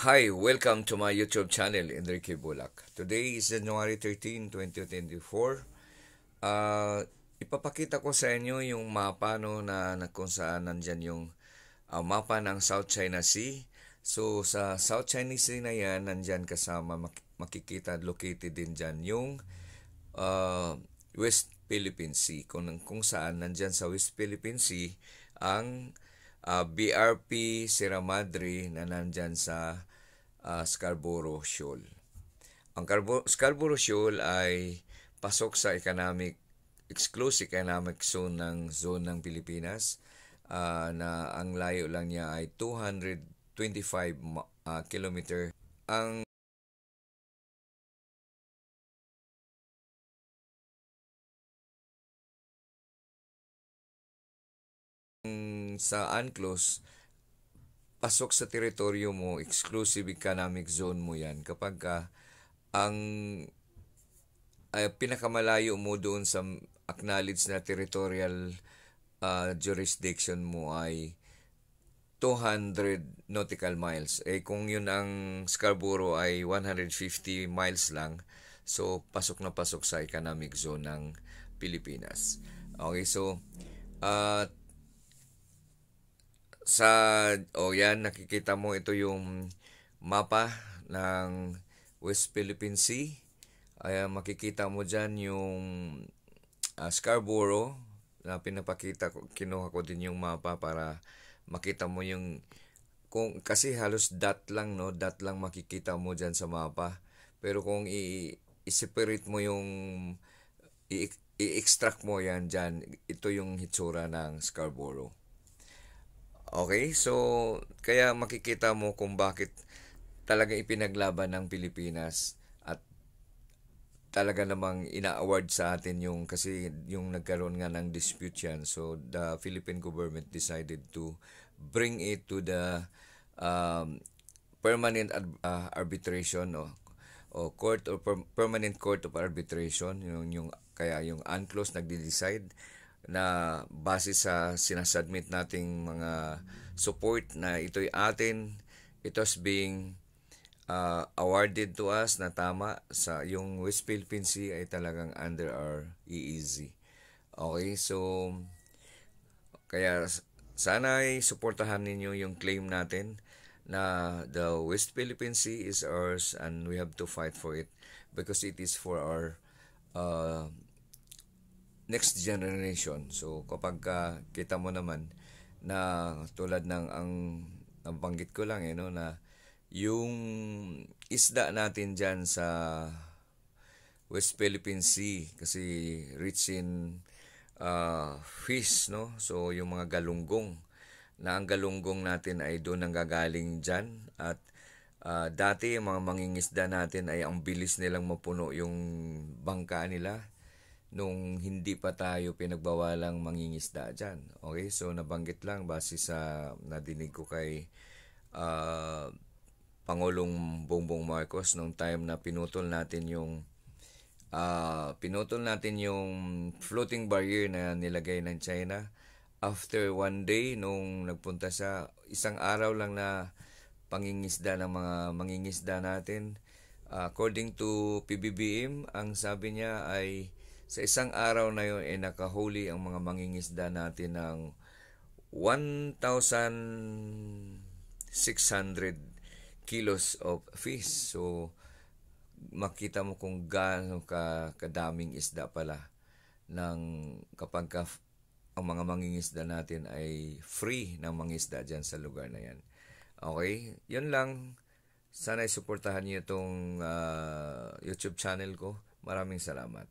Hi, welcome to my YouTube channel, Enrique Bulak. Today is January 13, 2024. Ipapakita ko sa inyo yung mapa no, na kung saan nandyan yung mapa ng South China Sea. So, sa South China Sea na yan, nandyan kasama, makikita, located din dyan yung West Philippine Sea. Kung saan nandyan sa West Philippine Sea ang BRP Sierra Madre na nandyan sa Scarborough Shoal. Ang Scarborough Shoal ay pasok sa exclusive economic zone ng Pilipinas, na ang layo lang niya ay 225 kilometer. Ang sa UNCLOS, pasok sa teritoryo mo, exclusive economic zone mo yan kapag ang pinakamalayo mo doon sa acknowledged na territorial jurisdiction mo ay 200 nautical miles. Kung yun ang Scarborough ay 150 miles lang, so pasok na pasok sa economic zone ng Pilipinas. Okay, so uh, yan, nakikita mo ito yung mapa ng West Philippine Sea. Makikita mo dyan yung Scarborough na pinapakita ko, kinuha ko din yung mapa para makita mo yung kasi halos dot lang, no, dot lang makikita mo dyan sa mapa. Pero kung i-separate mo yung i-extract mo yan dyan, ito yung hitsura ng Scarborough. Okay, so kaya makikita mo kung bakit talagang ipinaglaban ng Pilipinas at talaga namang ina-award sa atin yung kasi yung nagkaroon nga ng dispute yan. So the Philippine government decided to bring it to the permanent arbitration o court or permanent court of arbitration, yung kaya yung UNCLOS nagde-decide na base sa sinasubmit nating mga support na ito'y atin, ito's being awarded to us na tama sa yung West Philippine Sea ay talagang under our EEZ. Okay, so kaya sana ay suportahan ninyo yung claim natin na the West Philippine Sea is ours and we have to fight for it because it is for our next generation. So kapag kita mo naman na tulad ng ang nabanggit ko lang no, na yung isda natin dyan sa West Philippine Sea kasi rich in fish, no? So yung mga galunggong na ang galunggong natin ay doon ang gagaling dyan at dati yung mga mangingisda natin ay ang bilis nilang mapuno yung bangka nila nung hindi pa tayo pinagbawalang mangingisda dyan. Okay, so nabanggit lang base sa nadinig ko kay Pangulong Bongbong Marcos nung time na pinutol natin yung floating barrier na nilagay ng China. After one day nung nagpunta sa isang araw lang na pangingisda ng mga mangingisda natin, according to PBBM, ang sabi niya ay sa isang araw na yun ay nakahuli ang mga mangingisda natin ng 1,600 kilos of fish. So makita mo kung gaano kadaming isda pala ng kapag ang mga mangingisda natin ay free ng mangisda dyan sa lugar na yan. Okay, yun lang. Sana suportahan niyo itong YouTube channel ko. Maraming salamat.